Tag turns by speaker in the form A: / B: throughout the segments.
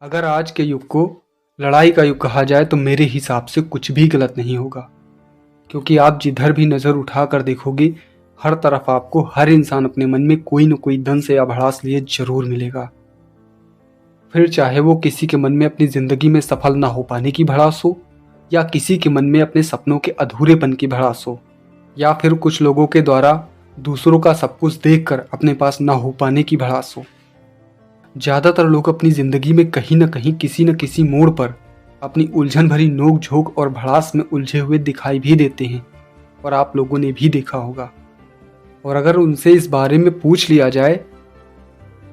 A: अगर आज के युग को लड़ाई का युग कहा जाए तो मेरे हिसाब से कुछ भी गलत नहीं होगा, क्योंकि आप जिधर भी नज़र उठा कर देखोगे हर तरफ आपको हर इंसान अपने मन में कोई न कोई दंश या भड़ास लिए जरूर मिलेगा। फिर चाहे वो किसी के मन में अपनी ज़िंदगी में सफल ना हो पाने की भड़ास हो, या किसी के मन में अपने सपनों के अधूरेपन की भड़ास हो, या फिर कुछ लोगों के द्वारा दूसरों का सब कुछ देखकर अपने पास ना हो पाने की भड़ास हो। ज़्यादातर लोग अपनी ज़िंदगी में कहीं न कहीं किसी न किसी मोड़ पर अपनी उलझन भरी नोक झोंक और भड़ास में उलझे हुए दिखाई भी देते हैं, और आप लोगों ने भी देखा होगा। और अगर उनसे इस बारे में पूछ लिया जाए,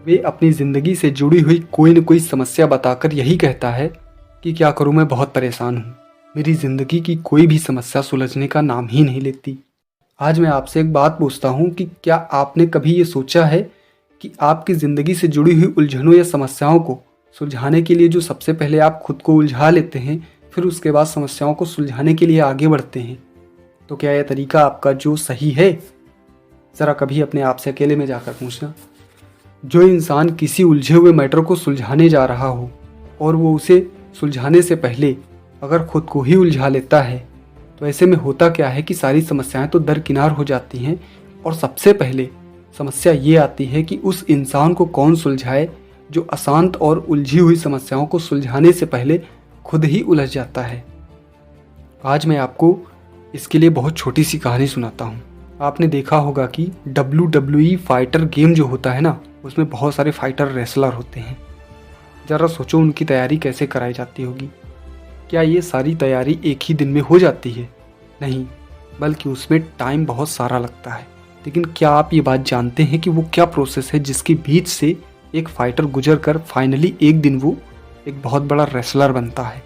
A: वे अपनी ज़िंदगी से जुड़ी हुई कोई न कोई समस्या बताकर यही कहता है कि क्या करूं, मैं बहुत परेशान हूं, मेरी ज़िंदगी की कोई भी समस्या सुलझने का नाम ही नहीं लेती। आज मैं आपसे एक बात पूछता हूं कि क्या आपने कभी ये सोचा है कि आपकी ज़िंदगी से जुड़ी हुई उलझनों या समस्याओं को सुलझाने के लिए जो सबसे पहले आप खुद को उलझा लेते हैं, फिर उसके बाद समस्याओं को सुलझाने के लिए आगे बढ़ते हैं, तो क्या यह तरीका आपका जो सही है? ज़रा कभी अपने आप से अकेले में जाकर पूछना। जो इंसान किसी उलझे हुए मैटर को सुलझाने जा रहा हो और वो उसे सुलझाने से पहले अगर खुद को ही उलझा लेता है, तो ऐसे में होता क्या है कि सारी समस्याएं तो दरकिनार हो जाती हैं, और सबसे पहले समस्या ये आती है कि उस इंसान को कौन सुलझाए जो अशांत और उलझी हुई समस्याओं को सुलझाने से पहले खुद ही उलझ जाता है। आज मैं आपको इसके लिए बहुत छोटी सी कहानी सुनाता हूँ। आपने देखा होगा कि WWE फाइटर गेम जो होता है ना, उसमें बहुत सारे फाइटर रेसलर होते हैं। ज़रा सोचो उनकी तैयारी कैसे कराई जाती होगी। क्या ये सारी तैयारी एक ही दिन में हो जाती है? नहीं, बल्कि उसमें टाइम बहुत सारा लगता है। लेकिन क्या आप ये बात जानते हैं कि वो क्या प्रोसेस है जिसके बीच से एक फाइटर गुजर कर फाइनली एक दिन वो एक बहुत बड़ा रेसलर बनता है।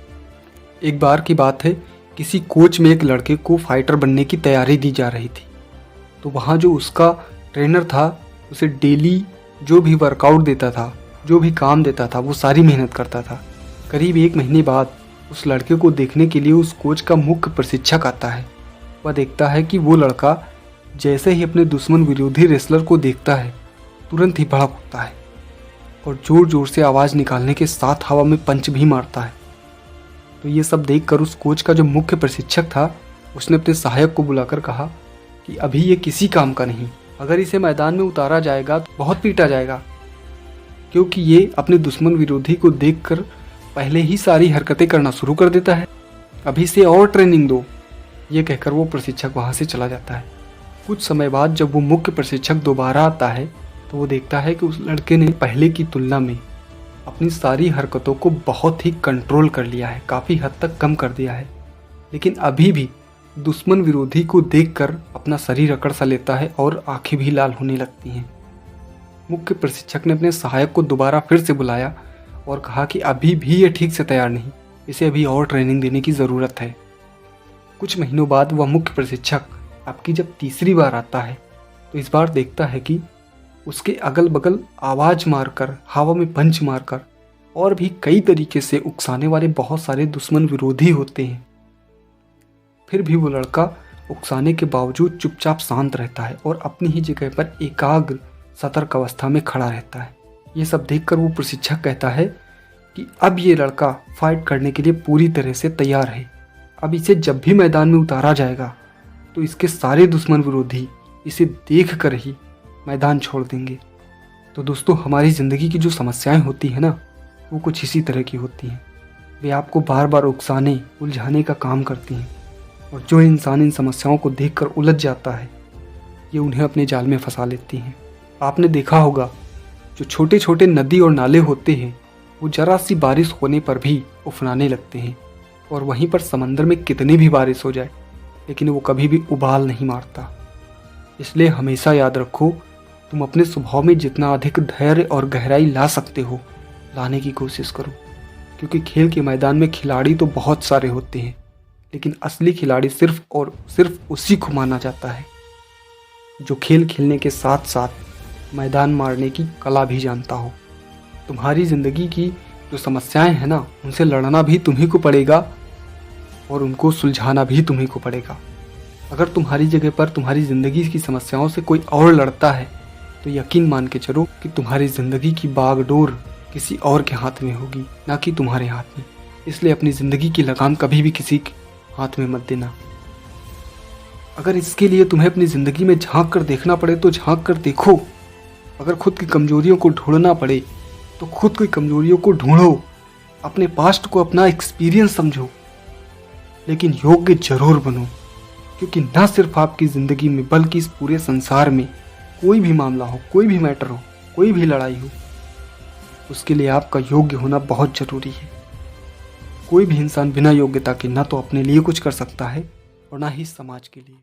A: एक बार की बात है, किसी कोच में एक लड़के को फाइटर बनने की तैयारी दी जा रही थी। तो वहाँ जो उसका ट्रेनर था उसे डेली जो भी वर्कआउट देता था, जो भी काम देता था, वो सारी मेहनत करता था। करीब 1 महीने बाद उस लड़के को देखने के लिए उस कोच का मुख्य प्रशिक्षक आता है। वह देखता है कि वो लड़का जैसे ही अपने दुश्मन विरोधी रेसलर को देखता है, तुरंत ही भड़क उठता है और जोर जोर से आवाज़ निकालने के साथ हवा में पंच भी मारता है। तो ये सब देखकर उस कोच का जो मुख्य प्रशिक्षक था, उसने अपने सहायक को बुलाकर कहा कि अभी ये किसी काम का नहीं, अगर इसे मैदान में उतारा जाएगा तो बहुत पीटा जाएगा, क्योंकि ये अपने दुश्मन विरोधी को देखकर पहले ही सारी हरकतें करना शुरू कर देता है। अभी से और ट्रेनिंग दो। ये कहकर वो प्रशिक्षक वहाँ से चला जाता है। कुछ समय बाद जब वो मुख्य प्रशिक्षक दोबारा आता है, तो वो देखता है कि उस लड़के ने पहले की तुलना में अपनी सारी हरकतों को बहुत ही कंट्रोल कर लिया है, काफ़ी हद तक कम कर दिया है। लेकिन अभी भी दुश्मन विरोधी को देखकर अपना शरीर अकड़ सा लेता है और आंखें भी लाल होने लगती हैं। मुख्य प्रशिक्षक ने अपने सहायक को दोबारा फिर से बुलाया और कहा कि अभी भी ये ठीक से तैयार नहीं, इसे अभी और ट्रेनिंग देने की ज़रूरत है। कुछ महीनों बाद वह मुख्य प्रशिक्षक आपकी जब तीसरी बार आता है, तो इस बार देखता है कि उसके अगल बगल आवाज़ मारकर, हवा में पंच मारकर और भी कई तरीके से उकसाने वाले बहुत सारे दुश्मन विरोधी होते हैं। फिर भी वो लड़का उकसाने के बावजूद चुपचाप शांत रहता है और अपनी ही जगह पर एकाग्र सतर्क अवस्था में खड़ा रहता है। ये सब देखकर वो प्रशिक्षक कहता है कि अब ये लड़का फाइट करने के लिए पूरी तरह से तैयार है। अब इसे जब भी मैदान में उतारा जाएगा तो इसके सारे दुश्मन विरोधी इसे देख कर ही मैदान छोड़ देंगे। तो दोस्तों, हमारी ज़िंदगी की जो समस्याएं होती हैं ना, वो कुछ इसी तरह की होती हैं। वे आपको बार बार उकसाने, उलझाने का काम करती हैं, और जो इंसान इन समस्याओं को देखकर उलझ जाता है, ये उन्हें अपने जाल में फंसा लेती हैं। आपने देखा होगा, जो छोटे छोटे नदी और नाले होते हैं, वो जरा सी बारिश होने पर भी उफनाने लगते हैं, और वहीं पर समंदर में कितनी भी बारिश हो जाए, लेकिन वो कभी भी उबाल नहीं मारता। इसलिए हमेशा याद रखो, तुम अपने स्वभाव में जितना अधिक धैर्य और गहराई ला सकते हो, लाने की कोशिश करो, क्योंकि खेल के मैदान में खिलाड़ी तो बहुत सारे होते हैं, लेकिन असली खिलाड़ी सिर्फ और सिर्फ उसी को माना जाता है जो खेल खेलने के साथ साथ मैदान मारने की कला भी जानता हो। तुम्हारी ज़िंदगी की जो समस्याएं हैं ना, उनसे लड़ना भी तुम्ही को पड़ेगा और उनको सुलझाना भी तुम्ही को पड़ेगा। अगर तुम्हारी जगह पर तुम्हारी ज़िंदगी की समस्याओं से कोई और लड़ता है, तो यकीन मान के चलो कि तुम्हारी ज़िंदगी की बागडोर किसी और के हाथ में होगी, ना कि तुम्हारे हाथ में। इसलिए अपनी ज़िंदगी की लगाम कभी भी किसी के हाथ में मत देना। अगर इसके लिए तुम्हें अपनी ज़िंदगी में झांक कर देखना पड़े तो झांक कर देखो। अगर खुद की कमजोरियों को ढूंढना पड़े तो खुद की कमजोरियों को ढूंढो। अपने पास्ट को अपना एक्सपीरियंस समझो, लेकिन योग्य जरूर बनो। क्योंकि ना सिर्फ आपकी ज़िंदगी में बल्कि इस पूरे संसार में कोई भी मामला हो, कोई भी मैटर हो, कोई भी लड़ाई हो, उसके लिए आपका योग्य होना बहुत ज़रूरी है। कोई भी इंसान बिना योग्यता के ना तो अपने लिए कुछ कर सकता है और ना ही समाज के लिए।